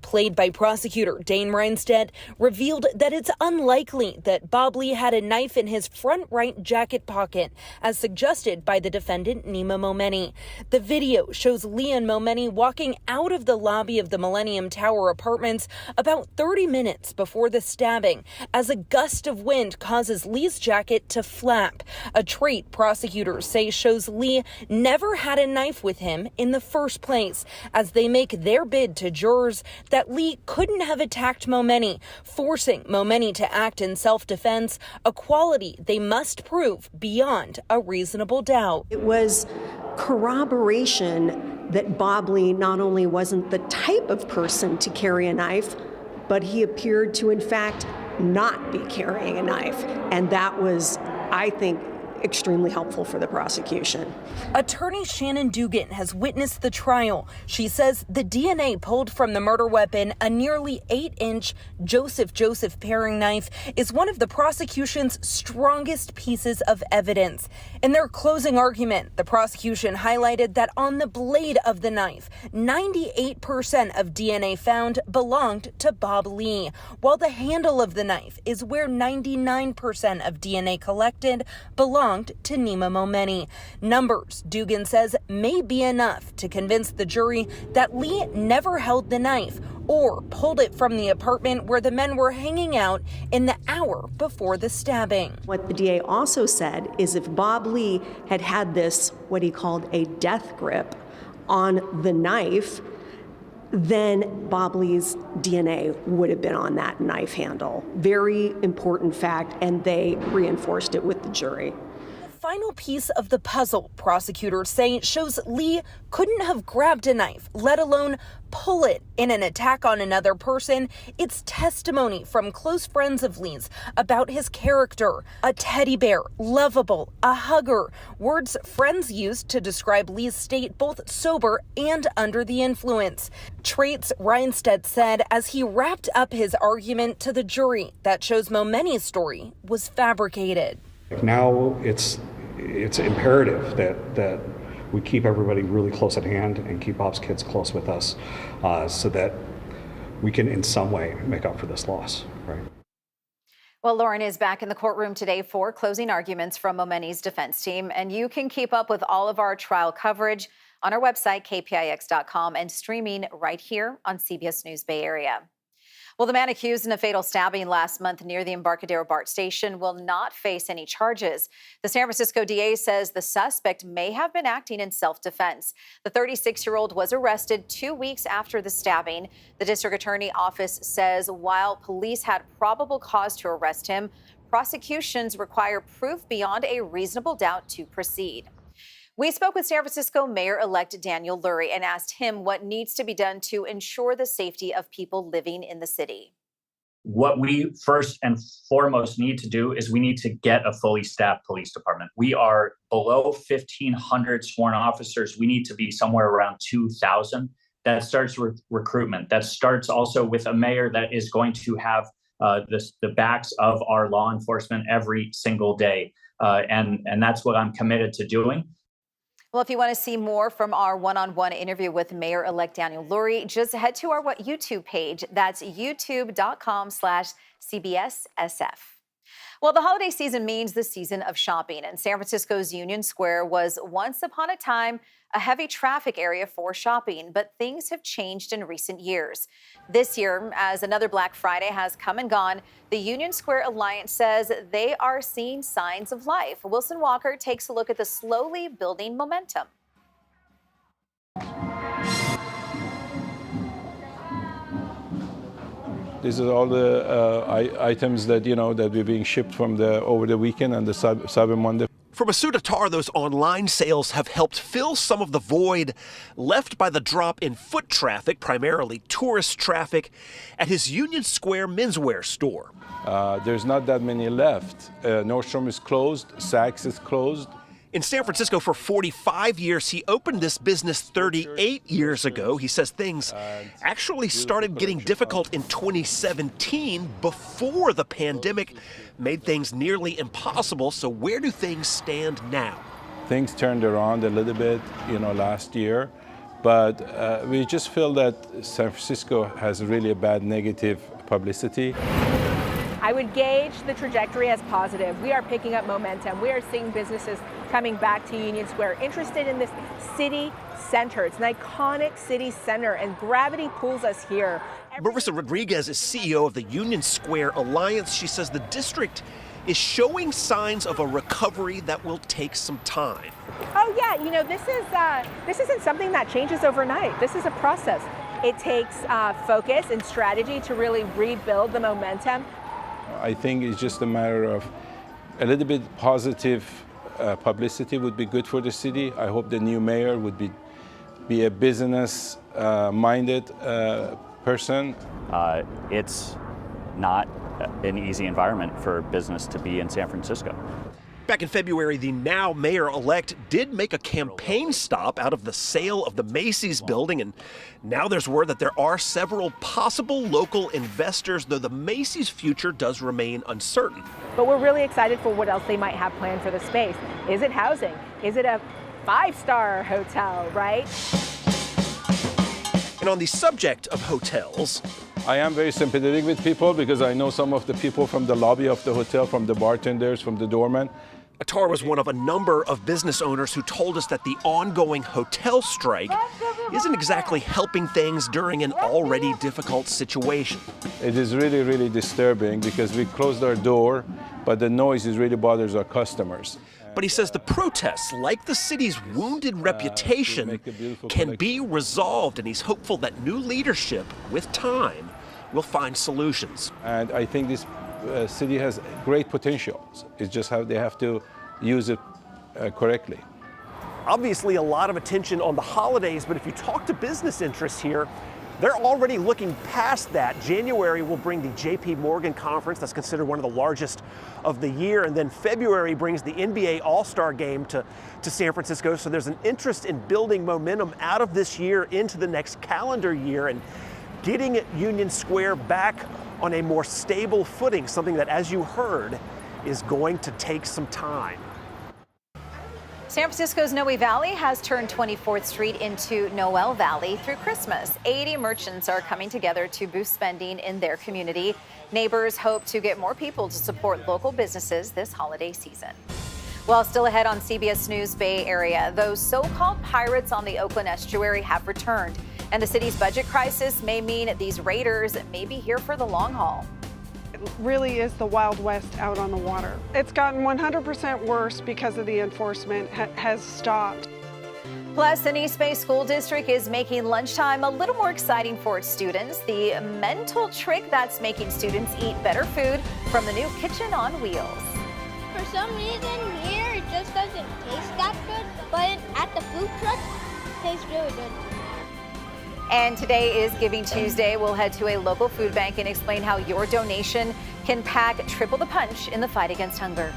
Played by prosecutor Dane Reinstedt, revealed that it's unlikely that Bob Lee had a knife in his front right jacket pocket, as suggested by the defendant Nima Momeni. The video shows Lee and Momeni walking out of the lobby of the Millennium Tower apartments about 30 minutes before the stabbing, as a gust of wind causes Lee's jacket to flap, a trait prosecutors say shows Lee never had a knife with him in the first place, as they make their bid to jurors that Lee couldn't have attacked Momeni, forcing Momeni to act in self-defense, a quality they must prove beyond a reasonable doubt. It was corroboration that Bob Lee not only wasn't the type of person to carry a knife, but he appeared to, in fact, not be carrying a knife. And that was, I think, extremely helpful for the prosecution. Attorney Shannon Dugan has witnessed the trial. She says the DNA pulled from the murder weapon, a nearly 8-inch Joseph paring knife, is one of the prosecution's strongest pieces of evidence. In their closing argument, the prosecution highlighted that on the blade of the knife, 98% of DNA found belonged to Bob Lee, while the handle of the knife is where 99% of DNA collected belonged to Nima Momeni. Numbers, Dugan says, may be enough to convince the jury that Lee never held the knife or pulled it from the apartment where the men were hanging out in the hour before the stabbing. What the DA also said is if Bob Lee had had this, what he called a death grip on the knife, then Bob Lee's DNA would have been on that knife handle. Very important fact, and they reinforced it with the jury. Final piece of the puzzle, prosecutors say, shows Lee couldn't have grabbed a knife, let alone pull it in an attack on another person. It's testimony from close friends of Lee's about his character, a teddy bear, lovable, a hugger, words friends used to describe Lee's state both sober and under the influence. Traits Reinstedt said as he wrapped up his argument to the jury that shows Momeni's story was fabricated. Now it's imperative that we keep everybody really close at hand and keep Bob's kids close with us so that we can in some way make up for this loss, right? Well, Lauren is back in the courtroom today for closing arguments from Momeni's defense team, and you can keep up with all of our trial coverage on our website, KPIX.com, and streaming right here on CBS News Bay Area. Well, the man accused in a fatal stabbing last month near the Embarcadero BART station will not face any charges. The San Francisco DA says the suspect may have been acting in self-defense. The 36-year-old was arrested 2 weeks after the stabbing. The district attorney office says while police had probable cause to arrest him, prosecutions require proof beyond a reasonable doubt to proceed. We spoke with San Francisco Mayor-elect Daniel Lurie and asked him what needs to be done to ensure the safety of people living in the city. What we first and foremost need to do is we need to get a fully staffed police department. We are below 1,500 sworn officers. We need to be somewhere around 2,000. That starts with recruitment. That starts also with a mayor that is going to have the backs of our law enforcement every single day. And that's what I'm committed to doing. Well, if you want to see more from our one-on-one interview with Mayor-elect Daniel Lurie, just head to our YouTube page. That's youtube.com/CBSSF. Well, the holiday season means the season of shopping, and San Francisco's Union Square was once upon a time a heavy traffic area for shopping, but things have changed in recent years. This year, as another Black Friday has come and gone, the Union Square Alliance says they are seeing signs of life. Wilson Walker takes a look at the slowly building momentum. These are all the items that, that we're being shipped from over the weekend and the Cyber Monday. For Masood Attar, those online sales have helped fill some of the void left by the drop in foot traffic, primarily tourist traffic, at his Union Square menswear store. There's not that many left. Nordstrom is closed, Saks is closed. In San Francisco for 45 years, he opened this business 38 years ago. He says things actually started getting difficult in 2017 before the pandemic made things nearly impossible. So where do things stand now? Things turned around a little bit, last year. But we just feel that San Francisco has really a bad negative publicity. I would gauge the trajectory as positive. We are picking up momentum. We are seeing businesses coming back to Union Square, interested in this city center. It's an iconic city center, and gravity pulls us here. Marissa Rodriguez is CEO of the Union Square Alliance. She says the district is showing signs of a recovery that will take some time. Oh yeah, you know, this isn't something that changes overnight. This is a process. It takes focus and strategy to really rebuild the momentum. I think it's just a matter of a little bit positive publicity would be good for the city. I hope the new mayor would be a business-minded person. It's not an easy environment for business to be in San Francisco. Back in February, the now mayor-elect did make a campaign stop out of the sale of the Macy's building, and now there's word that there are several possible local investors, though the Macy's future does remain uncertain. But we're really excited for what else they might have planned for the space. Is it housing? Is it a 5-star hotel, right? And on the subject of hotels, I am very sympathetic with people because I know some of the people from the lobby of the hotel, from the bartenders, from the doorman. Attar was one of a number of business owners who told us that the ongoing hotel strike isn't exactly helping things during an already difficult situation. It is really, really disturbing because we closed our door, but the noise really bothers our customers. But he says the protests, like the city's wounded reputation, can be resolved, and he's hopeful that new leadership, with time, will find solutions. And I think this city has great potential. It's just how they have to use it correctly. Obviously, a lot of attention on the holidays, but if you talk to business interests here, they're already looking past that. January will bring the JP Morgan conference, that's considered one of the largest of the year, and then February brings the NBA All-Star game to San Francisco. So there's an interest in building momentum out of this year into the next calendar year and getting Union Square back on a more stable footing, something that, as you heard, is going to take some time. San Francisco's Noe Valley has turned 24th Street into Noe Valley through Christmas. 80 merchants are coming together to boost spending in their community. Neighbors hope to get more people to support local businesses this holiday season. Well, still ahead on CBS News Bay Area, those so-called pirates on the Oakland estuary have returned, and the city's budget crisis may mean these raiders may be here for the long haul. It really is the Wild West out on the water. It's gotten 100% worse because of the enforcement has stopped. Plus, an East Bay School District is making lunchtime a little more exciting for its students. The mental trick that's making students eat better food from the new Kitchen on Wheels. For some reason here it just doesn't taste that good, but at the food truck it tastes really good. And today is Giving Tuesday. We'll head to a local food bank and explain how your donation can pack triple the punch in the fight against hunger.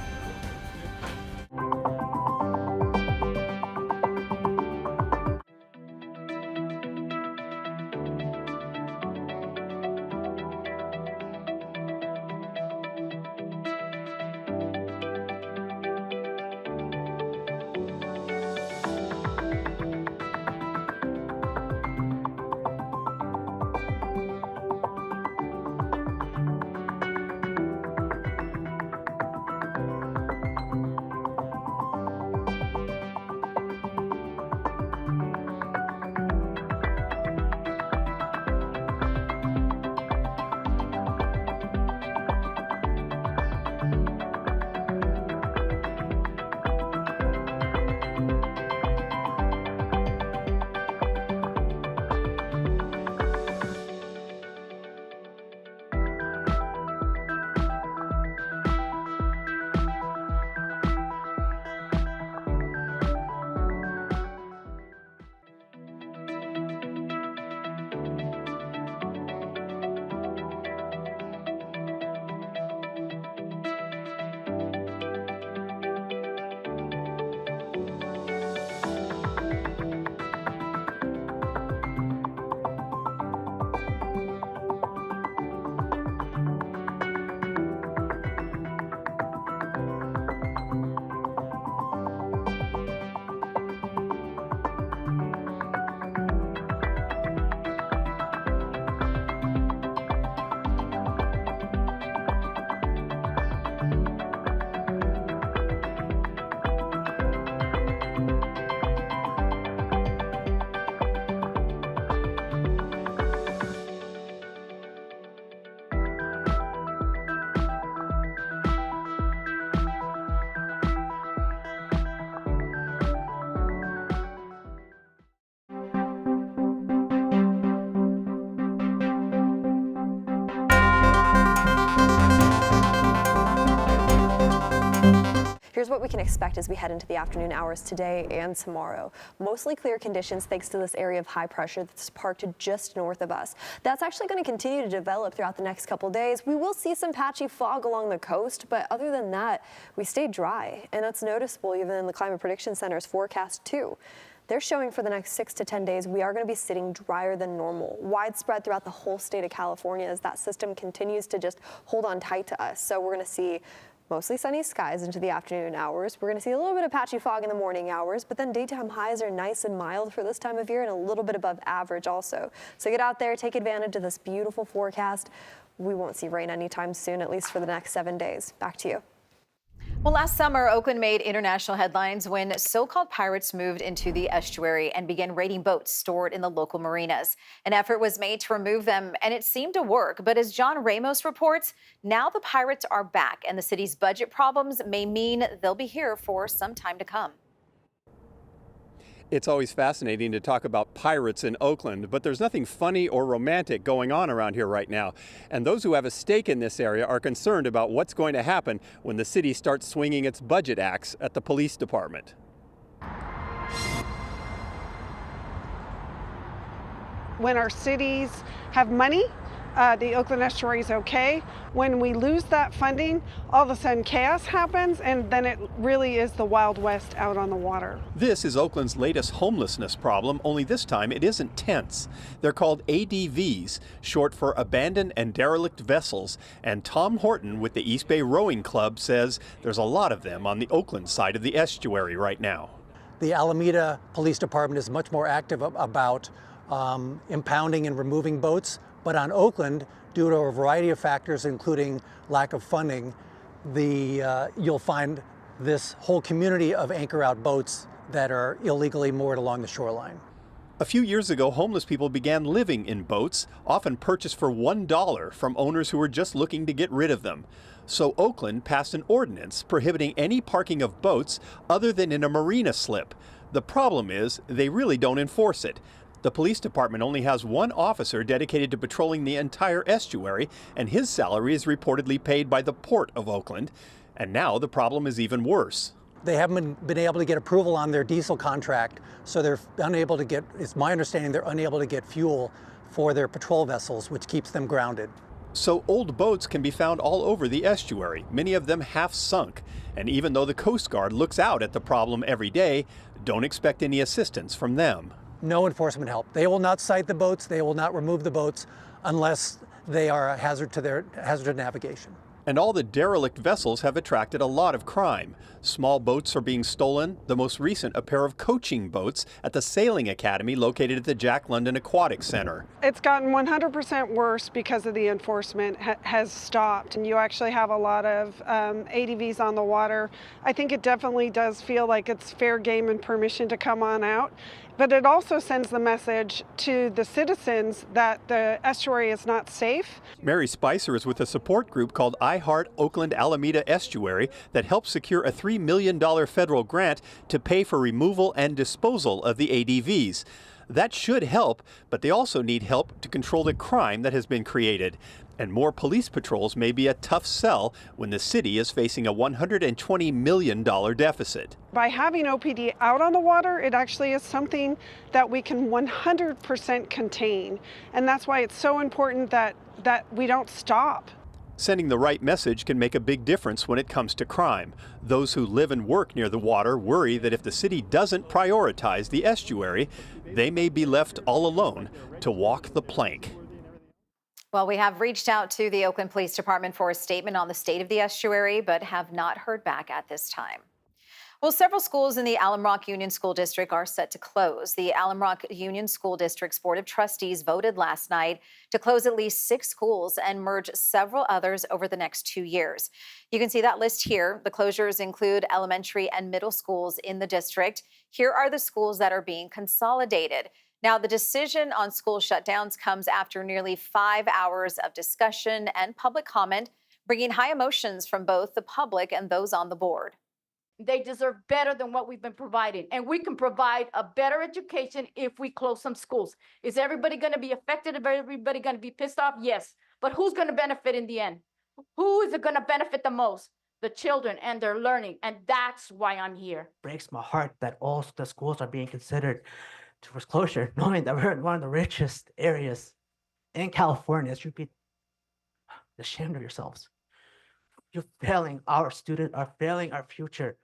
Here's what we can expect as we head into the afternoon hours today and tomorrow. Mostly clear conditions thanks to this area of high pressure that's parked just north of us. That's actually going to continue to develop throughout the next couple days. We will see some patchy fog along the coast, but other than that, we stay dry, and that's noticeable even in the Climate Prediction Center's forecast too. They're showing for the next 6 to 10 days, we are going to be sitting drier than normal, widespread throughout the whole state of California as that system continues to just hold on tight to us. So we're going to see mostly sunny skies into the afternoon hours. We're going to see a little bit of patchy fog in the morning hours, but then daytime highs are nice and mild for this time of year and a little bit above average also. So get out there, take advantage of this beautiful forecast. We won't see rain anytime soon, at least for the next 7 days. Back to you. Well, last summer, Oakland made international headlines when so-called pirates moved into the estuary and began raiding boats stored in the local marinas. An effort was made to remove them, and it seemed to work. But as John Ramos reports, now the pirates are back, and the city's budget problems may mean they'll be here for some time to come. It's always fascinating to talk about pirates in Oakland, but there's nothing funny or romantic going on around here right now. And those who have a stake in this area are concerned about what's going to happen when the city starts swinging its budget axe at the police department. When our cities have money, the Oakland estuary is okay. When we lose that funding, all of a sudden chaos happens, and then it really is the Wild West out on the water. This is Oakland's latest homelessness problem, only this time it isn't tents. They're called ADVs, short for Abandoned and Derelict Vessels, and Tom Horton with the East Bay Rowing Club says there's a lot of them on the Oakland side of the estuary right now. The Alameda Police Department is much more active about impounding and removing boats. But on Oakland, due to a variety of factors, including lack of funding, you'll find this whole community of anchor-out boats that are illegally moored along the shoreline. A few years ago, homeless people began living in boats, often purchased for $1 from owners who were just looking to get rid of them. So Oakland passed an ordinance prohibiting any parking of boats other than in a marina slip. The problem is they really don't enforce it. The police department only has one officer dedicated to patrolling the entire estuary, and his salary is reportedly paid by the Port of Oakland. And now the problem is even worse. They haven't been able to get approval on their diesel contract, so they're unable to get, it's my understanding, they're unable to get fuel for their patrol vessels, which keeps them grounded. So old boats can be found all over the estuary, many of them half sunk. And even though the Coast Guard looks out at the problem every day, don't expect any assistance from them. No enforcement help. They will not cite the boats. They will not remove the boats unless they are a hazard to navigation. And all the derelict vessels have attracted a lot of crime. Small boats are being stolen, the most recent a pair of coaching boats at the Sailing Academy located at the Jack London Aquatic Center. It's gotten 100% worse because of the enforcement has stopped, and you actually have a lot of ADVs on the water. I think it definitely does feel like it's fair game and permission to come on out. But it also sends the message to the citizens that the estuary is not safe. Mary Spicer is with a support group called I Heart Oakland Alameda Estuary that helped secure a $3 million federal grant to pay for removal and disposal of the ADVs. That should help, but they also need help to control the crime that has been created. And more police patrols may be a tough sell when the city is facing a $120 million deficit. By having OPD out on the water, it actually is something that we can 100% contain. And that's why it's so important that we don't stop. Sending the right message can make a big difference when it comes to crime. Those who live and work near the water worry that if the city doesn't prioritize the estuary, they may be left all alone to walk the plank. Well, we have reached out to the Oakland Police Department for a statement on the state of the estuary, but have not heard back at this time. Well, several schools in the Alum Rock Union School District are set to close. The Alum Rock Union School District's Board of Trustees voted last night to close at least 6 schools and merge several others over the next 2 years. You can see that list here. The closures include elementary and middle schools in the district. Here are the schools that are being consolidated. Now, the decision on school shutdowns comes after nearly 5 hours of discussion and public comment, bringing high emotions from both the public and those on the board. They deserve better than what we've been providing. And we can provide a better education if we close some schools. Is everybody going to be affected? Is everybody going to be pissed off? Yes. But who's going to benefit in the end? Who is it going to benefit the most? the children and their learning. And that's why I'm here. Breaks my heart that all the schools are being considered towards closure, knowing that we're in one of the richest areas in California. You should be ashamed of yourselves. You're failing our students, are failing our future.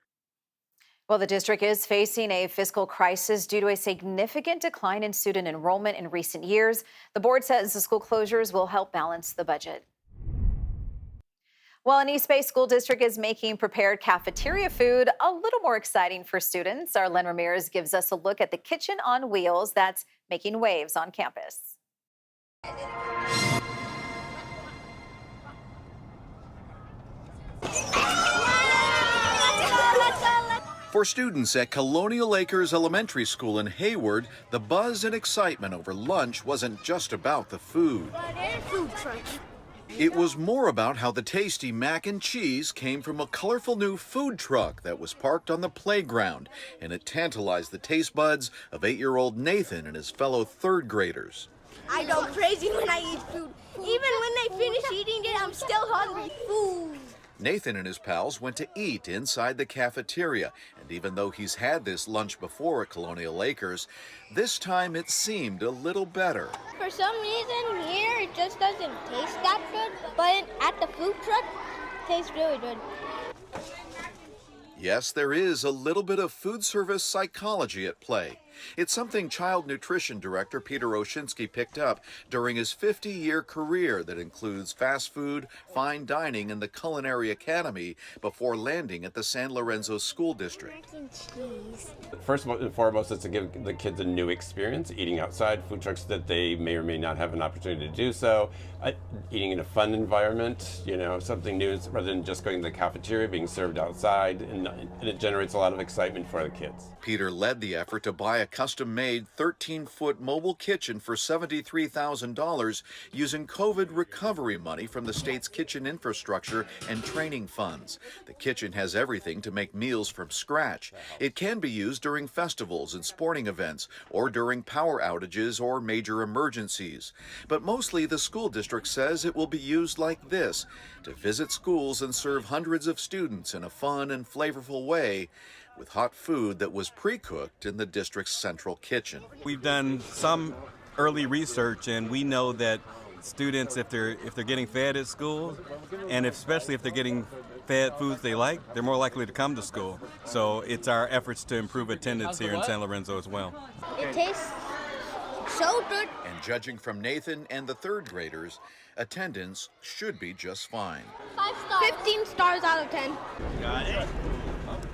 Well, the district is facing a fiscal crisis due to a significant decline in student enrollment in recent years. The board says the school closures will help balance the budget. Well, an East Bay School District is making prepared cafeteria food a little more exciting for students. Our Len Ramirez gives us a look at the kitchen on wheels that's making waves on campus. For students at Colonial Acres Elementary School in Hayward, the buzz and excitement over lunch wasn't just about the food. It was more about how the tasty mac and cheese came from a colorful new food truck that was parked on the playground, and it tantalized the taste buds of 8-year-old Nathan and his fellow third graders. I go crazy when I eat food. Even when they finish eating it, I'm still hungry. Food. Nathan and his pals went to eat inside the cafeteria, and even though he's had this lunch before at Colonial Acres, this time it seemed a little better. For some reason here it just doesn't taste that good, but at the food truck it tastes really good. Yes, there is a little bit of food service psychology at play. It's something Child Nutrition Director Peter Oshinsky picked up during his 50-year career that includes fast food, fine dining, and the Culinary Academy before landing at the San Lorenzo School District. Mac and cheese. First and foremost, it's to give the kids a new experience, eating outside, food trucks that they may or may not have an opportunity to do so, eating in a fun environment, something new rather than just going to the cafeteria, being served outside, and it generates a lot of excitement for the kids. Peter led the effort to buy a custom-made 13-foot mobile kitchen for $73,000 using COVID recovery money from the state's kitchen infrastructure and training funds. The kitchen has everything to make meals from scratch. It can be used during festivals and sporting events or during power outages or major emergencies. But mostly the school district says it will be used like this, to visit schools and serve hundreds of students in a fun and flavorful way, with hot food that was pre-cooked in the district's central kitchen. We've done some early research, and we know that students, if they're getting fed at school, and especially if they're getting fed foods they like, they're more likely to come to school. So it's our efforts to improve attendance here in San Lorenzo as well. It tastes so good. And judging from Nathan and the third graders, attendance should be just fine. 5 stars. 15 stars out of 10. Got it.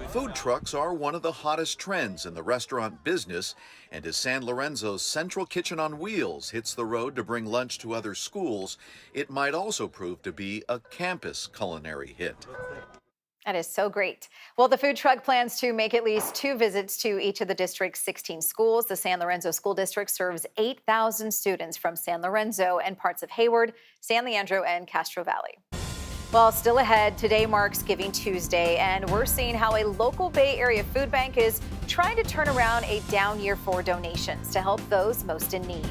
Food trucks are one of the hottest trends in the restaurant business, and as San Lorenzo's Central Kitchen on Wheels hits the road to bring lunch to other schools, it might also prove to be a campus culinary hit. That is so great. Well, the food truck plans to make at least 2 visits to each of the district's 16 schools. The San Lorenzo School District serves 8,000 students from San Lorenzo and parts of Hayward, San Leandro, and Castro Valley. Well, still ahead, today marks Giving Tuesday, and we're seeing how a local Bay Area food bank is trying to turn around a down year for donations to help those most in need.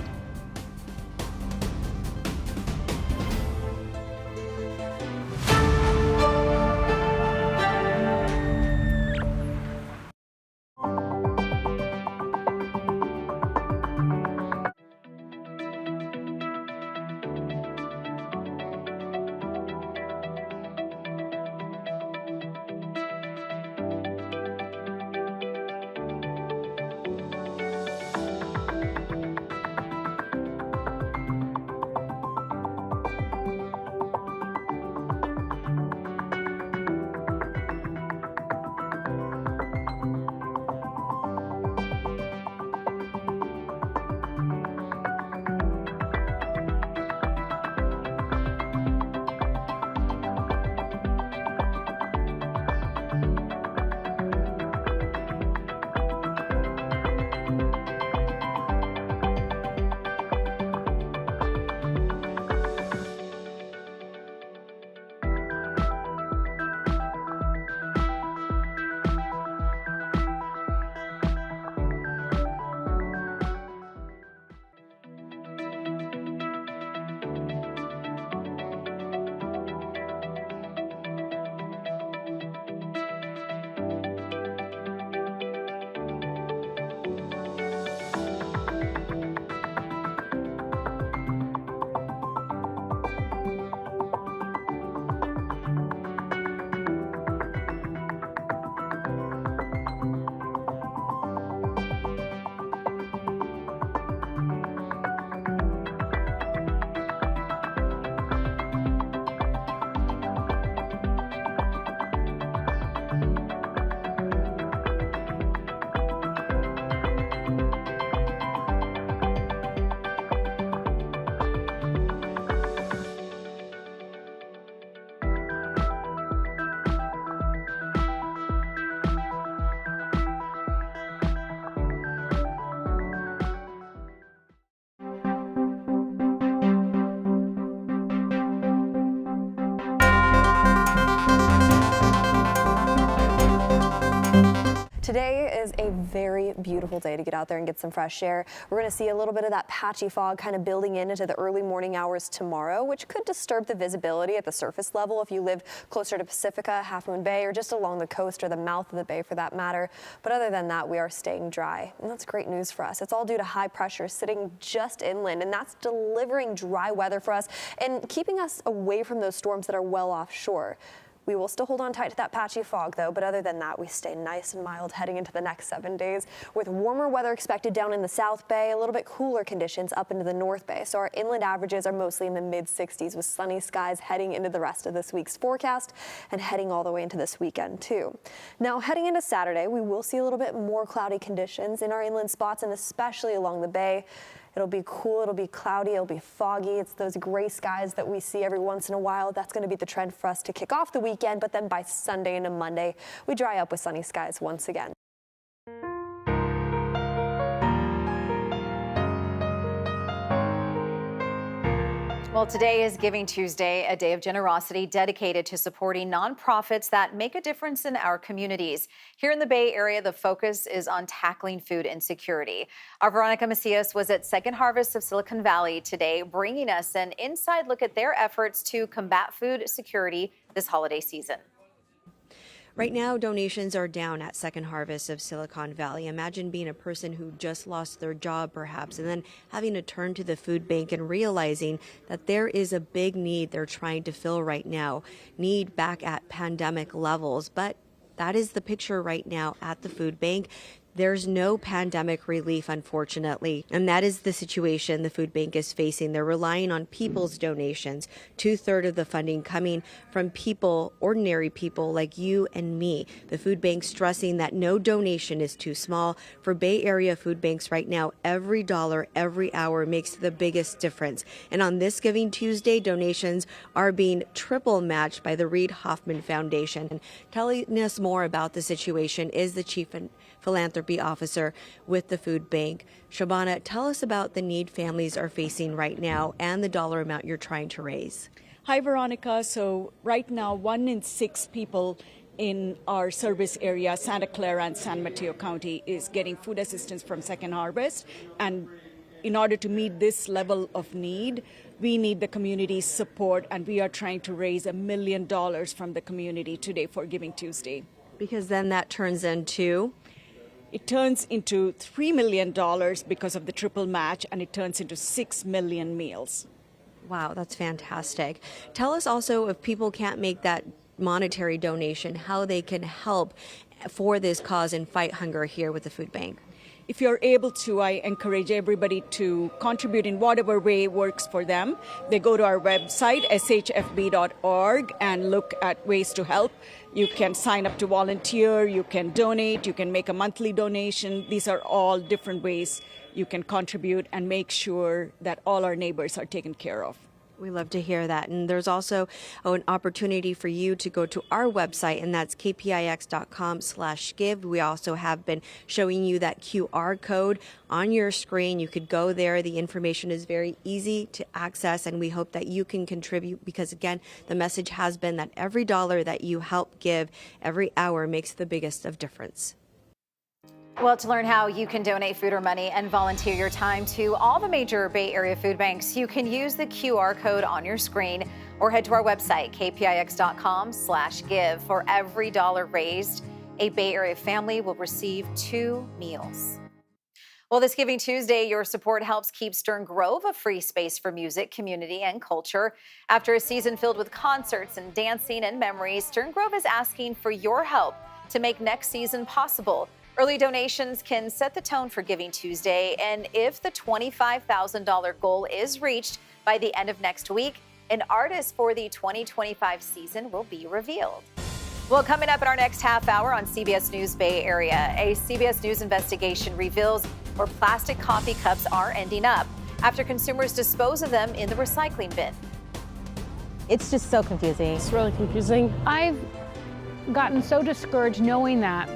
Today is a very beautiful day to get out there and get some fresh air. We're going to see a little bit of that patchy fog kind of building into the early morning hours tomorrow, which could disturb the visibility at the surface level if you live closer to Pacifica, Half Moon Bay, or just along the coast or the mouth of the bay for that matter. But other than that, we are staying dry, and that's great news for us. It's all due to high pressure sitting just inland, and that's delivering dry weather for us and keeping us away from those storms that are well offshore. We will still hold on tight to that patchy fog, though, but other than that, we stay nice and mild heading into the next 7 days, with warmer weather expected down in the South Bay, a little bit cooler conditions up into the North Bay. So our inland averages are mostly in the mid-60s, with sunny skies heading into the rest of this week's forecast and heading all the way into this weekend, too. Now, heading into Saturday, we will see a little bit more cloudy conditions in our inland spots, and especially along the bay. It'll be cool, it'll be cloudy, it'll be foggy. It's those gray skies that we see every once in a while. That's going to be the trend for us to kick off the weekend, but then by Sunday into Monday, we dry up with sunny skies once again. Well, today is Giving Tuesday, a day of generosity dedicated to supporting nonprofits that make a difference in our communities. Here in the Bay Area, the focus is on tackling food insecurity. Our Veronica Macias was at Second Harvest of Silicon Valley today, bringing us an inside look at their efforts to combat food security this holiday season. Right now, donations are down at Second Harvest of Silicon Valley. Imagine being a person who just lost their job, perhaps, and then having to turn to the food bank and realizing that there is a big need they're trying to fill right now, need back at pandemic levels. But that is the picture right now at the food bank. There's no pandemic relief, unfortunately, and that is the situation the food bank is facing. They're relying on people's donations, 2/3 of the funding coming from people, ordinary people like you and me. The food bank stressing that no donation is too small. For Bay Area food banks right now, every dollar, every hour makes the biggest difference. And on this Giving Tuesday, donations are being triple matched by the Reid Hoffman Foundation. And telling us more about the situation is the Chief Philanthropy Officer with the food bank. Shabana, tell us about the need families are facing right now and the dollar amount you're trying to raise. Hi, Veronica. So right now, 1 in 6 people in our service area, Santa Clara and San Mateo County, is getting food assistance from Second Harvest. And in order to meet this level of need, we need the community's support, and we are trying to raise $1 million from the community today for Giving Tuesday. Because then that turns into? It turns into $3 million because of the triple match, and it turns into 6 million meals. Wow, that's fantastic. Tell us also, if people can't make that monetary donation, how they can help for this cause and fight hunger here with the food bank. If you're able to, I encourage everybody to contribute in whatever way works for them. They go to our website, shfb.org, and look at ways to help. You can sign up to volunteer, you can donate, you can make a monthly donation. These are all different ways you can contribute and make sure that all our neighbors are taken care of. We love to hear that. And there's also an opportunity for you to go to our website, and that's kpix.com/give. We also have been showing you that QR code on your screen. You could go there. The information is very easy to access, and we hope that you can contribute because, again, the message has been that every dollar that you help give, every hour makes the biggest of difference. Well, to learn how you can donate food or money and volunteer your time to all the major Bay Area food banks, you can use the QR code on your screen or head to our website, kpix.com/give. For every dollar raised, a Bay Area family will receive 2 meals. Well, this Giving Tuesday, your support helps keep Stern Grove a free space for music, community, and culture. After a season filled with concerts and dancing and memories, Stern Grove is asking for your help to make next season possible. Early donations can set the tone for Giving Tuesday, and if the $25,000 goal is reached by the end of next week, an artist for the 2025 season will be revealed. Well, coming up in our next half hour on CBS News Bay Area, a CBS News investigation reveals where plastic coffee cups are ending up after consumers dispose of them in the recycling bin. It's just so confusing. It's really confusing. I've gotten so discouraged knowing that.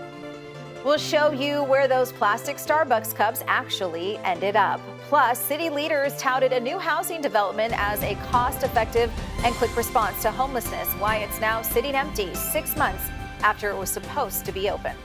We'll show you where those plastic Starbucks cups actually ended up. Plus, city leaders touted a new housing development as a cost-effective and quick response to homelessness, why it's now sitting empty 6 months after it was supposed to be open.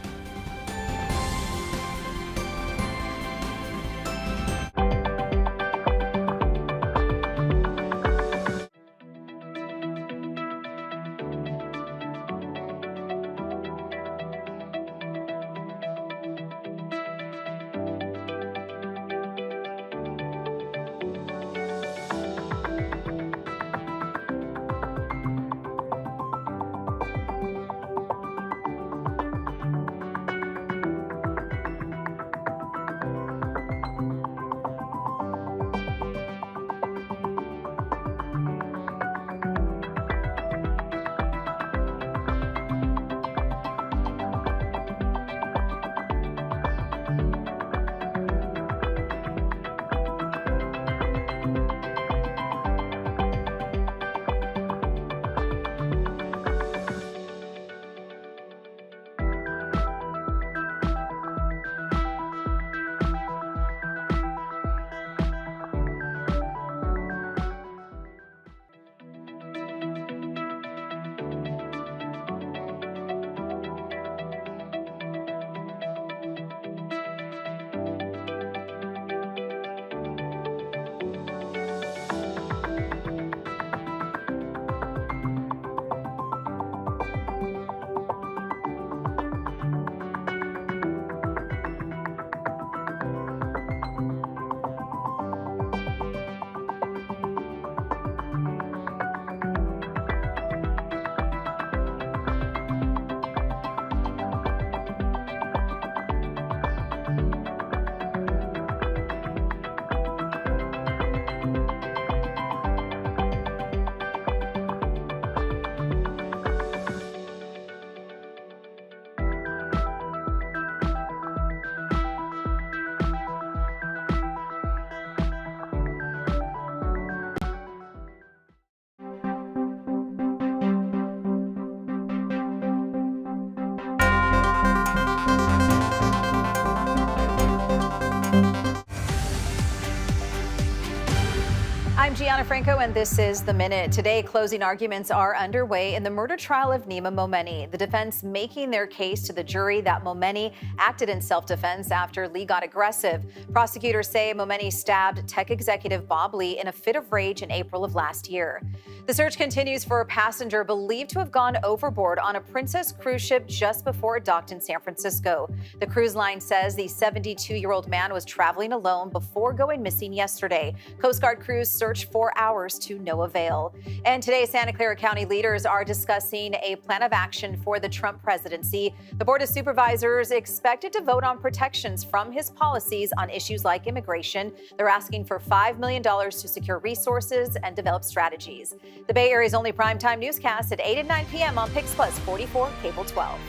Donna Franco, and this is The Minute. Today, closing arguments are underway in the murder trial of Noe Valley. The defense making their case to the jury that Valley acted in self-defense after Lee got aggressive. Prosecutors say Valley stabbed tech executive Bob Lee in a fit of rage in April of last year. The search continues for a passenger believed to have gone overboard on a Princess cruise ship just before it docked in San Francisco. The cruise line says the 72-year-old man was traveling alone before going missing yesterday. Coast Guard crews searched for hours to no avail. And today, Santa Clara County leaders are discussing a plan of action for the Trump presidency. The Board of Supervisors expected to vote on protections from his policies on issues like immigration. They're asking for $5 million to secure resources and develop strategies. The Bay Area's only primetime newscast at 8 and 9 p.m. on PIX Plus 44, Cable 12.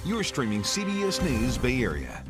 You're streaming CBS News Bay Area.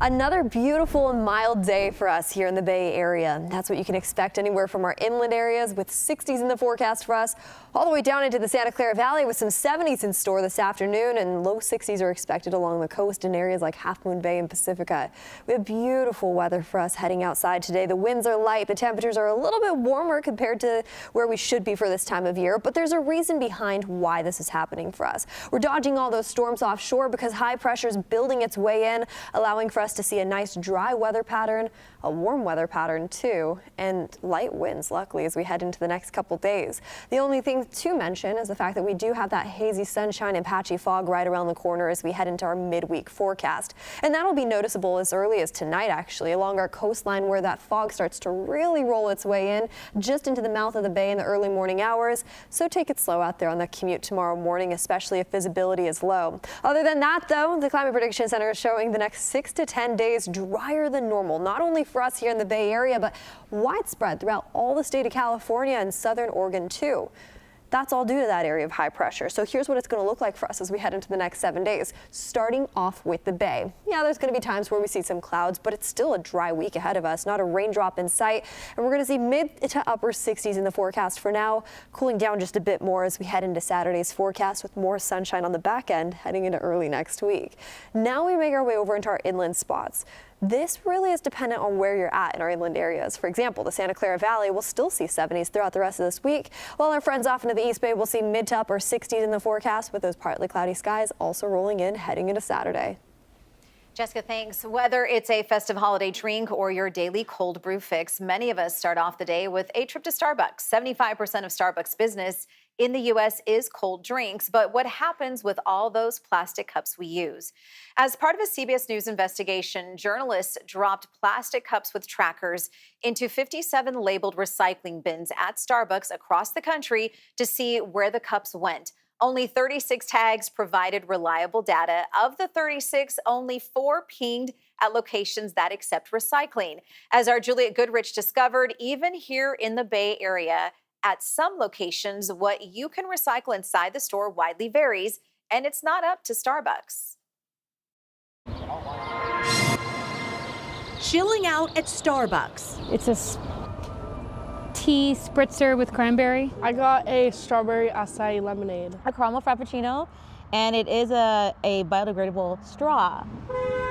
Another beautiful and mild day for us here in the Bay Area. That's what you can expect anywhere from our inland areas with 60s in the forecast for us, all the way down into the Santa Clara Valley with some 70s in store this afternoon, and low 60s are expected along the coast in areas like Half Moon Bay and Pacifica. We have beautiful weather for us heading outside today. The winds are light. The temperatures are a little bit warmer compared to where we should be for this time of year, but there's a reason behind why this is happening for us. We're dodging all those storms offshore because high pressure is building its way in, allowing for us to see a nice dry weather pattern, a warm weather pattern too, and light winds, luckily, as we head into the next couple days. The only thing to mention is the fact that we do have that hazy sunshine and patchy fog right around the corner as we head into our midweek forecast. And that'll be noticeable as early as tonight, actually, along our coastline where that fog starts to really roll its way in just into the mouth of the bay in the early morning hours. So take it slow out there on the commute tomorrow morning, especially if visibility is low. Other than that, though, the Climate Prediction Center is showing the next 6 to 10 days drier than normal, not only for us here in the Bay Area, but widespread throughout all the state of California and southern Oregon too. That's all due to that area of high pressure. So here's what it's going to look like for us as we head into the next 7 days, starting off with the Bay. Yeah, there's going to be times where we see some clouds, but it's still a dry week ahead of us, not a raindrop in sight. And we're going to see mid to upper 60s in the forecast for now, cooling down just a bit more as we head into Saturday's forecast with more sunshine on the back end heading into early next week. Now we make our way over into our inland spots. This really is dependent on where you're at in our inland areas. For example, the Santa Clara Valley will still see 70s throughout the rest of this week, while our friends off into the East Bay will see mid to upper 60s in the forecast, with those partly cloudy skies also rolling in heading into Saturday. Jessica, thanks. Whether it's a festive holiday drink or your daily cold brew fix, many of us start off the day with a trip to Starbucks. 75% of Starbucks business in the U.S. is cold drinks, but what happens with all those plastic cups we use? As part of a CBS News investigation, journalists dropped plastic cups with trackers into 57 labeled recycling bins at Starbucks across the country to see where the cups went. Only 36 tags provided reliable data. Of the 36, only 4 pinged at locations that accept recycling. As our Juliet Goodrich discovered, even here in the Bay Area, at some locations, what you can recycle inside the store widely varies, and it's not up to Starbucks. Chilling out at Starbucks. It's a tea spritzer with cranberry. I got a strawberry acai lemonade. A caramel frappuccino, and it is a biodegradable straw.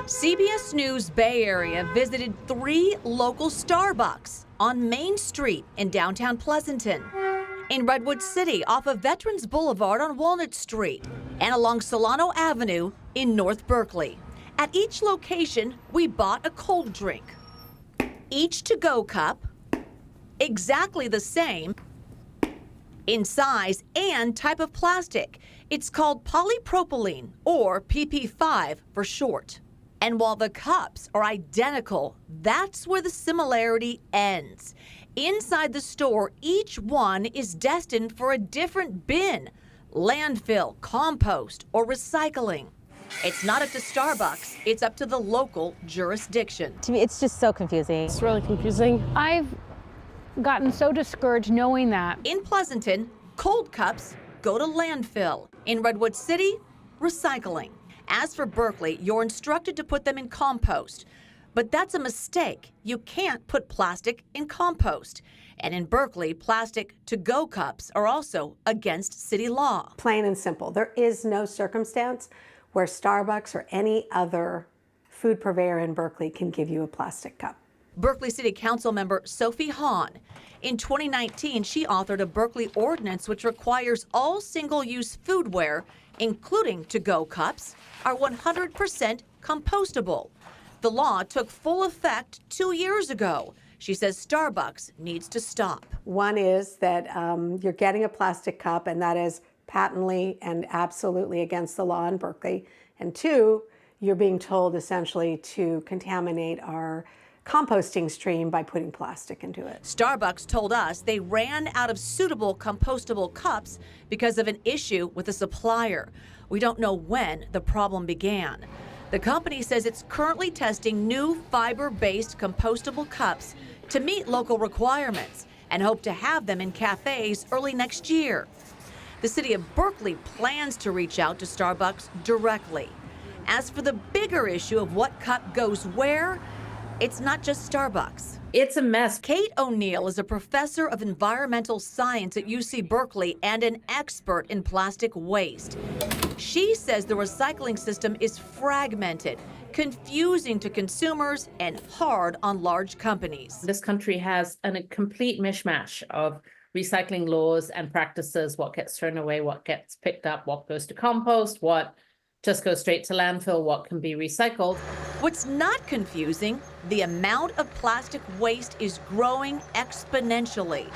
CBS News Bay Area visited 3 local Starbucks on Main Street in downtown Pleasanton, in Redwood City off of Veterans Boulevard on Walnut Street, and along Solano Avenue in North Berkeley. At each location, we bought a cold drink. Each to-go cup, exactly the same in size and type of plastic. It's called polypropylene, or PP5 for short. And while the cups are identical, that's where the similarity ends. Inside the store, each one is destined for a different bin: landfill, compost, or recycling. It's not up to Starbucks, it's up to the local jurisdiction. To me, it's just so confusing. It's really confusing. I've gotten so discouraged knowing that. In Pleasanton, cold cups go to landfill. In Redwood City, recycling. As for Berkeley, you're instructed to put them in compost. But that's a mistake. You can't put plastic in compost. And in Berkeley, plastic to-go cups are also against city law. Plain and simple. There is no circumstance where Starbucks or any other food purveyor in Berkeley can give you a plastic cup. Berkeley City Council member Sophie Hahn. In 2019, she authored a Berkeley ordinance which requires all single-use foodware, including to-go cups, are 100% compostable. The law took full effect 2 years ago. She says Starbucks needs to stop. One is that you're getting a plastic cup, and that is patently and absolutely against the law in Berkeley. And two, you're being told essentially to contaminate our composting stream by putting plastic into it. Starbucks told us they ran out of suitable compostable cups because of an issue with a supplier. We don't know when the problem began. The company says it's currently testing new fiber-based compostable cups to meet local requirements and hope to have them in cafes early next year. The city of Berkeley plans to reach out to Starbucks directly. As for the bigger issue of what cup goes where, it's not just Starbucks. It's a mess. Kate O'Neill is a professor of environmental science at UC Berkeley and an expert in plastic waste. She says the recycling system is fragmented, confusing to consumers, and hard on large companies. This country has a complete mishmash of recycling laws and practices, what gets thrown away, what gets picked up, what goes to compost, what just goes straight to landfill, what can be recycled. What's not confusing, the amount of plastic waste is growing exponentially.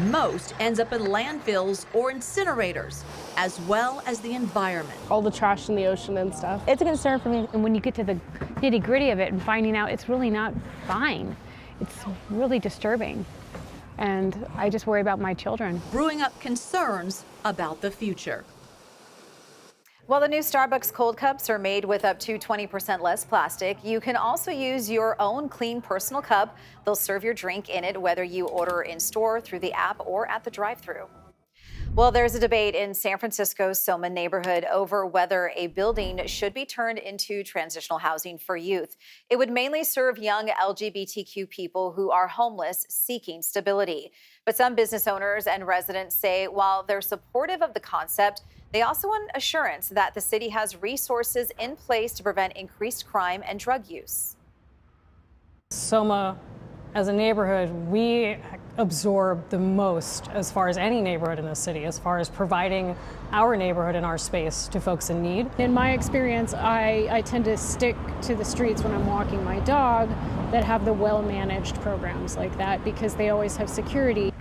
Most ends up in landfills or incinerators, as well as the environment. All the trash in the ocean and stuff. It's a concern for me, and when you get to the nitty-gritty of it and finding out it's really not fine, it's really disturbing. And I just worry about my children. Brewing up concerns about the future. While the new Starbucks cold cups are made with up to 20% less plastic, you can also use your own clean personal cup. They'll serve your drink in it, whether you order in store, through the app, or at the drive-thru. Well, there's a debate in San Francisco's Soma neighborhood over whether a building should be turned into transitional housing for youth. It would mainly serve young LGBTQ people who are homeless seeking stability. But some business owners and residents say while they're supportive of the concept, they also want assurance that the city has resources in place to prevent increased crime and drug use. Soma, as a neighborhood, we absorb the most as far as any neighborhood in the city, as far as providing our neighborhood and our space to folks in need. In my experience, I tend to stick to the streets when I'm walking my dog that have the well-managed programs like that because they always have security.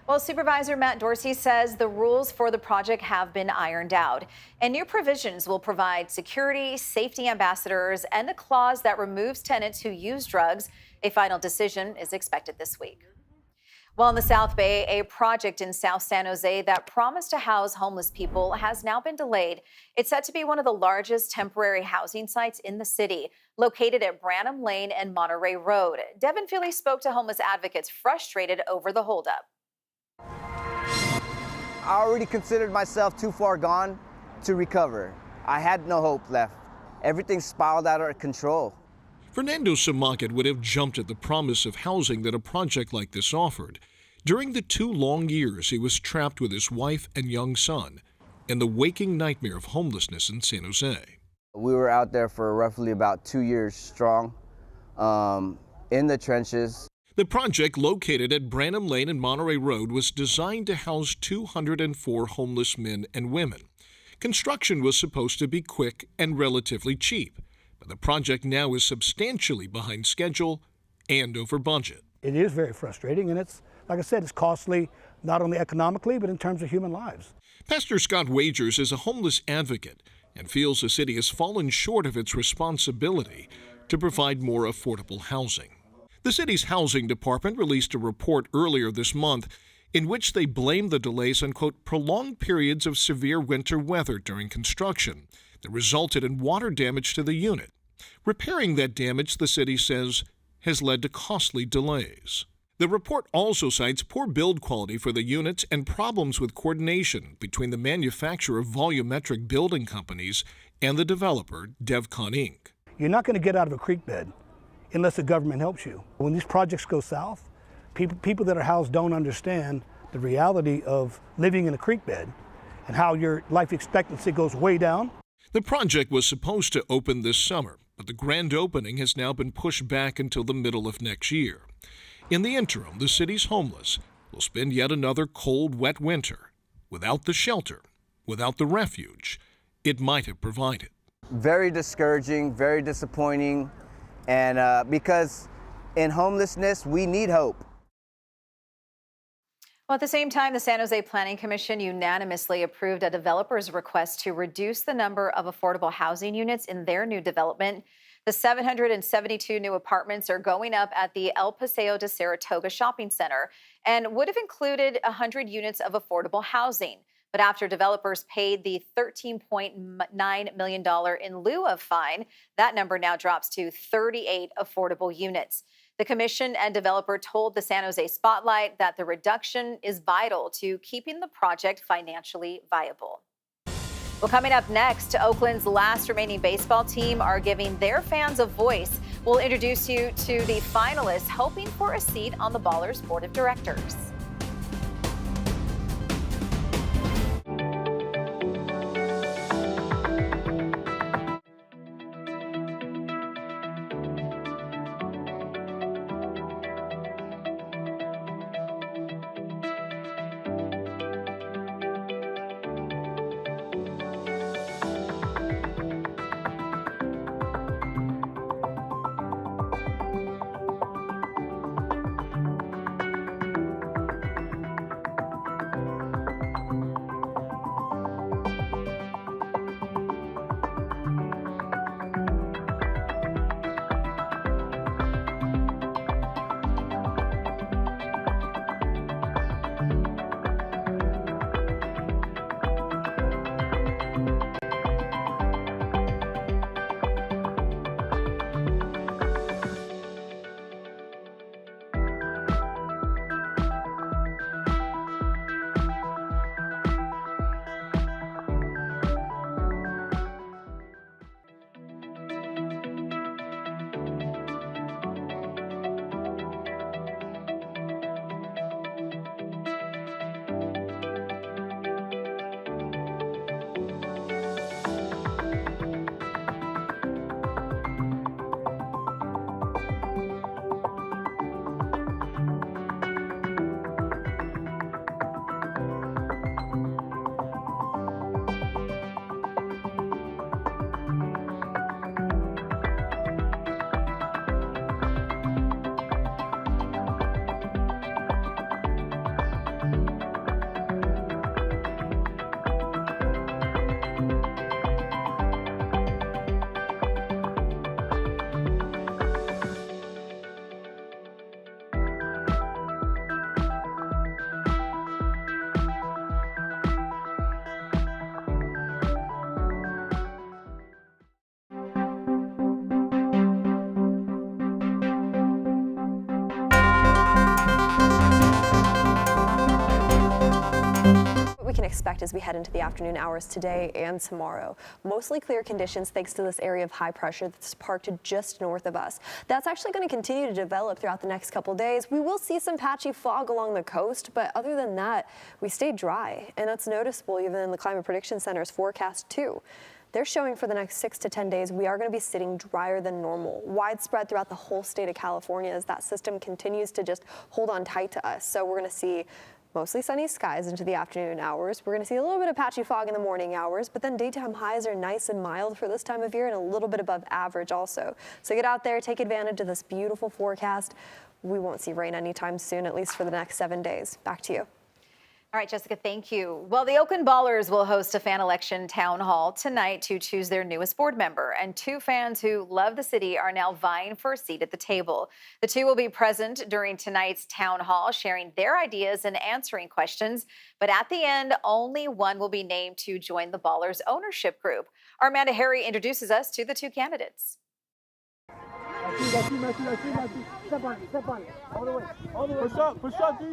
Well, Supervisor Matt Dorsey says the rules for the project have been ironed out, and new provisions will provide security, safety ambassadors, and a clause that removes tenants who use drugs. A final decision is expected this week. Well, in the South Bay, a project in South San Jose that promised to house homeless people has now been delayed. It's set to be one of the largest temporary housing sites in the city, located at Branham Lane and Monterey Road. Devin Philly spoke to homeless advocates frustrated over the holdup. I already considered myself too far gone to recover. I had no hope left. Everything spiraled out of control. Fernando Samagat would have jumped at the promise of housing that a project like this offered. During the 2 long years he was trapped with his wife and young son in the waking nightmare of homelessness in San Jose. We were out there for roughly about 2 years strong, in the trenches. The project, located at Branham Lane and Monterey Road, was designed to house 204 homeless men and women. Construction was supposed to be quick and relatively cheap, but the project now is substantially behind schedule and over budget. It is very frustrating, and it's, like I said, it's costly not only economically, but in terms of human lives. Pastor Scott Wagers is a homeless advocate and feels the city has fallen short of its responsibility to provide more affordable housing. The city's housing department released a report earlier this month in which they blamed the delays on, quote, prolonged periods of severe winter weather during construction that resulted in water damage to the unit. Repairing that damage, the city says, has led to costly delays. The report also cites poor build quality for the units and problems with coordination between the manufacturer of volumetric building companies and the developer, DevCon Inc. You're not going to get out of a creek bed unless the government helps you. When these projects go south, people that are housed don't understand the reality of living in a creek bed and how your life expectancy goes way down. The project was supposed to open this summer, but the grand opening has now been pushed back until the middle of next year. In the interim, the city's homeless will spend yet another cold, wet winter without the shelter, without the refuge it might have provided. Very discouraging, very disappointing, and because in homelessness, we need hope. Well, at the same time, the San Jose Planning Commission unanimously approved a developer's request to reduce the number of affordable housing units in their new development. The 772 new apartments are going up at the El Paseo de Saratoga Shopping Center and would have included 100 units of affordable housing. But after developers paid the $13.9 million in lieu of fine, that number now drops to 38 affordable units. The commission and developer told the San Jose Spotlight that the reduction is vital to keeping the project financially viable. Well, coming up next, Oakland's last remaining baseball team are giving their fans a voice. We'll introduce you to the finalists hoping for a seat on the Ballers Board of Directors. Expect as we head into the afternoon hours today and tomorrow. Mostly clear conditions thanks to this area of high pressure that's parked just north of us. That's actually going to continue to develop throughout the next couple days. We will see some patchy fog along the coast, but other than that, we stay dry, and that's noticeable even in the Climate Prediction Center's forecast too. They're showing for the next 6 to 10 days, we are going to be sitting drier than normal, widespread throughout the whole state of California as that system continues to just hold on tight to us. So we're going to see mostly sunny skies into the afternoon hours. We're going to see a little bit of patchy fog in the morning hours, but then daytime highs are nice and mild for this time of year and a little bit above average also. So get out there, take advantage of this beautiful forecast. We won't see rain anytime soon, at least for the next 7 days. Back to you. All right, Jessica, thank you. Well, the Oakland Ballers will host a fan election town hall tonight to choose their newest board member. And 2 fans who love the city are now vying for a seat at the table. The 2 will be present during tonight's town hall, sharing their ideas and answering questions. But at the end, only one will be named to join the Ballers ownership group. Our Amanda Harry introduces us to the 2 candidates.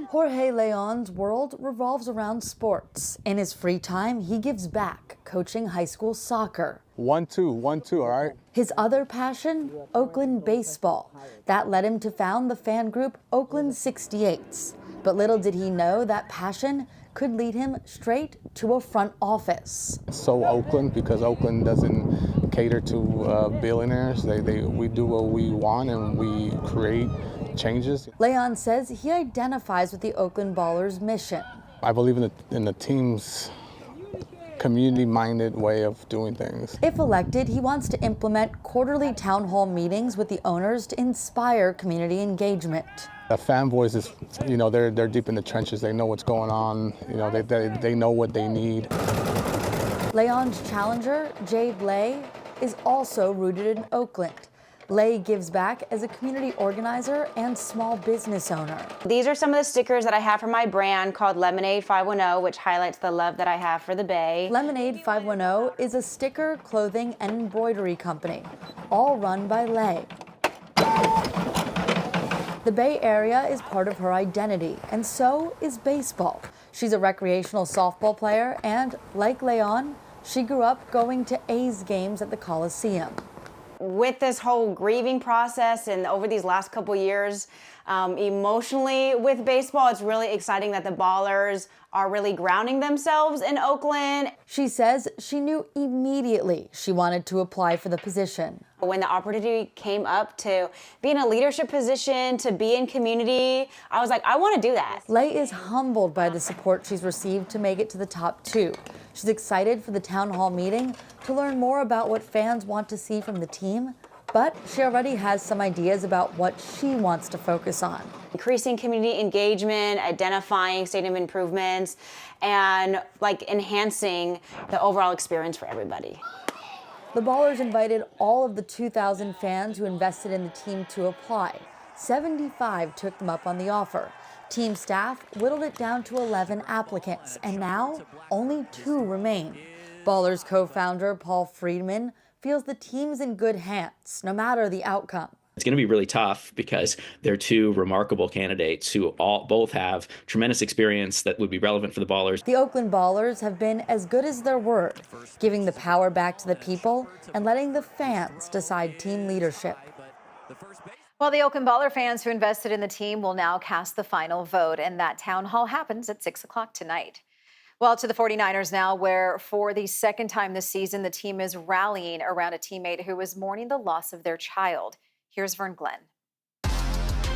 Jorge Leon's world revolves around sports. In his free time, he gives back, coaching high school soccer. 1-2, all right? His other passion, Oakland baseball. That led him to found the fan group Oakland 68s. But little did he know that passion could lead him straight to a front office. So Oakland, because Oakland doesn't cater to billionaires. We do what we want and we create changes. Leon says he identifies with the Oakland Ballers' mission. I believe in the team's community-minded way of doing things. If elected, he wants to implement quarterly town hall meetings with the owners to inspire community engagement. The fan voice is, they're deep in the trenches. They know what's going on. They know what they need. Leon's challenger, Jade Lay, is also rooted in Oakland. Lay gives back as a community organizer and small business owner. These are some of the stickers that I have for my brand called Lemonade 510, which highlights the love that I have for the Bay. Lemonade 510 is a sticker, clothing, and embroidery company, all run by Lay. The Bay Area is part of her identity, and so is baseball. She's a recreational softball player, and like Leon, she grew up going to A's games at the Coliseum. With this whole grieving process and over these last couple years, emotionally with baseball, it's really exciting that the Ballers are really grounding themselves in Oakland. She says she knew immediately she wanted to apply for the position. When the opportunity came up to be in a leadership position, to be in community, I was like, I want to do that. Lay is humbled by the support she's received to make it to the top 2. She's excited for the town hall meeting to learn more about what fans want to see from the team, but she already has some ideas about what she wants to focus on. Increasing community engagement, identifying stadium improvements, and enhancing the overall experience for everybody. The Ballers invited all of the 2,000 fans who invested in the team to apply. 75 took them up on the offer. Team staff whittled it down to 11 applicants, and now only 2 remain. Ballers co-founder Paul Friedman feels the team's in good hands, no matter the outcome. It's going to be really tough because they're 2 remarkable candidates who both have tremendous experience that would be relevant for the Ballers. The Oakland Ballers have been as good as their word, giving the power back to the people and letting the fans decide team leadership. Well, the Oakland Baller fans who invested in the team will now cast the final vote, and that town hall happens at 6 o'clock tonight. Well, to the 49ers now, where for the second time this season, the team is rallying around a teammate who is mourning the loss of their child. Here's Vern Glenn.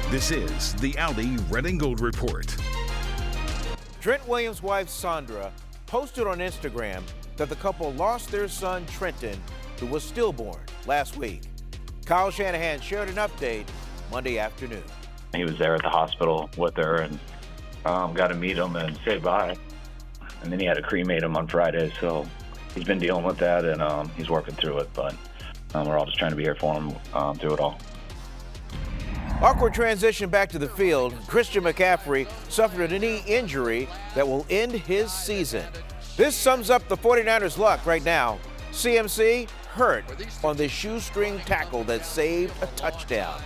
This is the Audi Red and Gold Report. Trent Williams' wife, Sandra, posted on Instagram that the couple lost their son, Trenton, who was stillborn, last week. Kyle Shanahan shared an update Monday afternoon. He was there at the hospital with her and got to meet him and say bye. And then he had to cremate him on Friday, so he's been dealing with that and he's working through it, but we're all just trying to be here for him through it all. Awkward transition back to the field. Christian McCaffrey suffered a knee injury that will end his season. This sums up the 49ers' luck right now. CMC hurt on the shoestring tackle that saved a touchdown.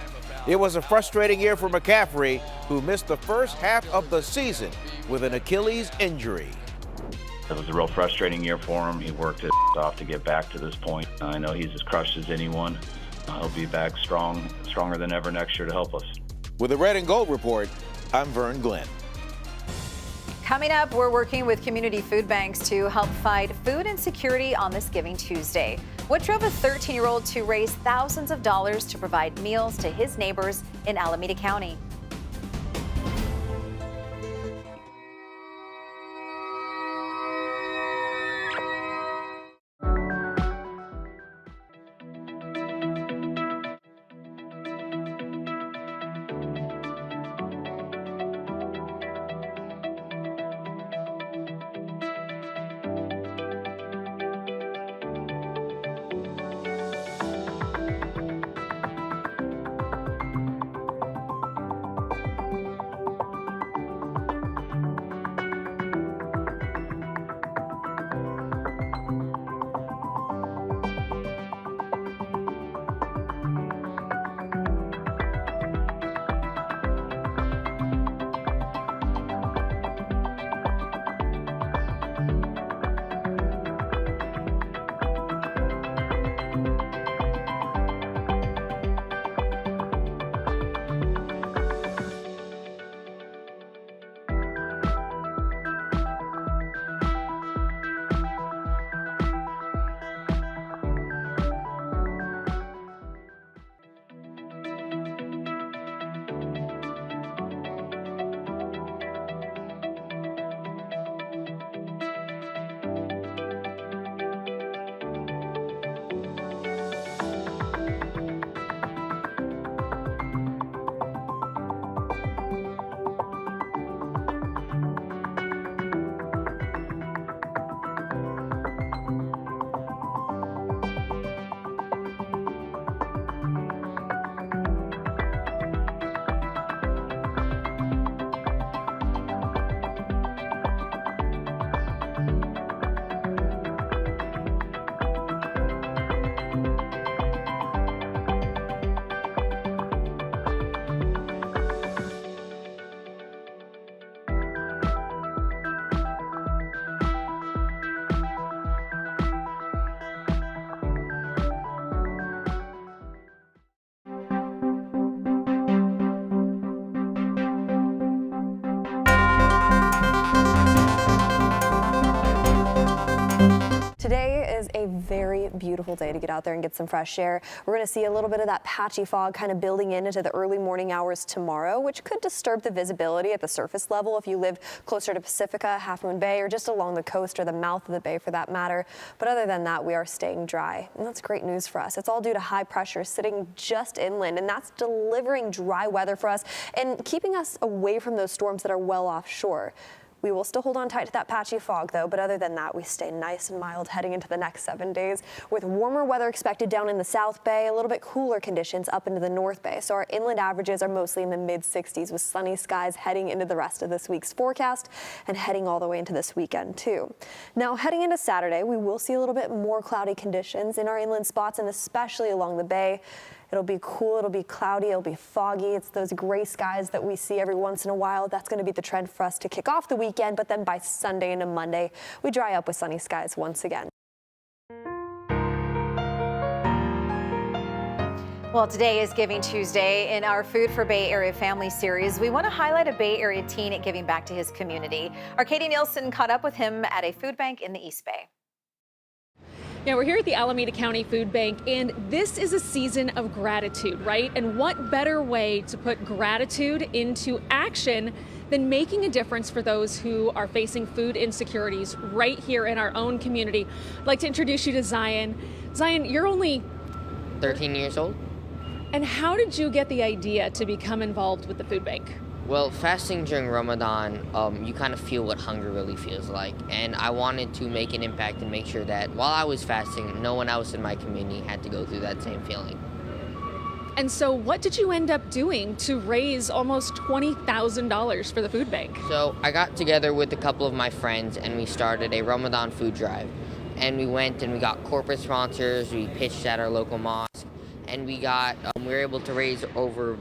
It was a frustrating year for McCaffrey, who missed the first half of the season with an Achilles injury. It was a real frustrating year for him. He worked his off to get back to this point. I know he's as crushed as anyone. He'll be back stronger than ever next year to help us. With the Red and Gold Report, I'm Vern Glenn. Coming up, we're working with community food banks to help fight food insecurity on this Giving Tuesday. What drove a 13-year-old to raise thousands of dollars to provide meals to his neighbors in Alameda County? beautiful day to get out there and get some fresh air. We're going to see a little bit of that patchy fog kind of building in into the early morning hours tomorrow, which could disturb the visibility at the surface level if you live closer to Pacifica, Half Moon Bay, or just along the coast or the mouth of the bay for that matter. But other than that, we are staying dry, and that's great news for us. It's all due to high pressure sitting just inland, and that's delivering dry weather for us and keeping us away from those storms that are well offshore. We will still hold on tight to that patchy fog, though, but other than that, we stay nice and mild heading into the next 7 days, with warmer weather expected down in the South Bay, a little bit cooler conditions up into the North Bay. So our inland averages are mostly in the mid-60s, with sunny skies heading into the rest of this week's forecast and heading all the way into this weekend, too. Now, heading into Saturday, we will see a little bit more cloudy conditions in our inland spots, and especially along the bay. It'll be cool, it'll be cloudy, it'll be foggy. It's those gray skies that we see every once in a while. That's going to be the trend for us to kick off the weekend, but then by Sunday into Monday, we dry up with sunny skies once again. Well, today is Giving Tuesday. In our Food for Bay Area Family series, we want to highlight a Bay Area teen giving back to his community. Our Katie Nielsen caught up with him at a food bank in the East Bay. Yeah, we're here at the Alameda County Food Bank, and this is a season of gratitude, right? And what better way to put gratitude into action than making a difference for those who are facing food insecurities right here in our own community? I'd like to introduce you to Zion. Zion, you're only 13 years old. And how did you get the idea to become involved with the food bank? Well, fasting during Ramadan, you kind of feel what hunger really feels like. And I wanted to make an impact and make sure that while I was fasting, no one else in my community had to go through that same feeling. And so what did you end up doing to raise almost $20,000 for the food bank? So I got together with a couple of my friends and we started a Ramadan food drive. And we went and we got corporate sponsors, we pitched at our local mosque, and we were able to raise over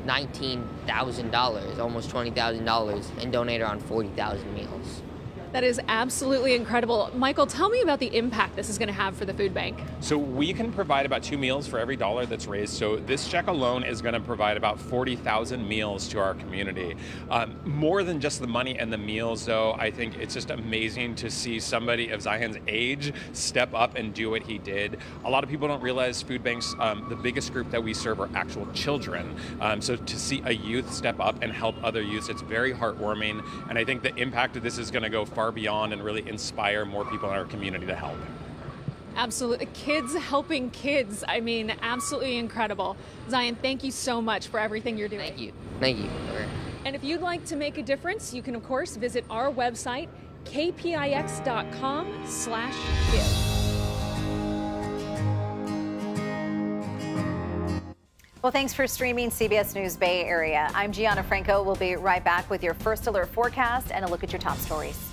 $19,000, almost $20,000, and donate around 40,000 meals. That is absolutely incredible. Michael, tell me about the impact this is going to have for the food bank. So we can provide about 2 meals for every dollar that's raised. So this check alone is going to provide about 40,000 meals to our community. More than just the money and the meals, though, I think it's just amazing to see somebody of Zion's age step up and do what he did. A lot of people don't realize food banks, the biggest group that we serve are actual children. So to see a youth step up and help other youths, it's very heartwarming. And I think the impact of this is going to go far beyond and really inspire more people in our community to help. Absolutely. Kids helping kids. I mean, absolutely incredible. Zion, thank you so much for everything you're doing. Thank you. Thank you. And if you'd like to make a difference, you can, of course, visit our website, kpix.com/give. Well, thanks for streaming CBS News Bay Area. I'm Gianna Franco. We'll be right back with your First Alert forecast and a look at your top stories.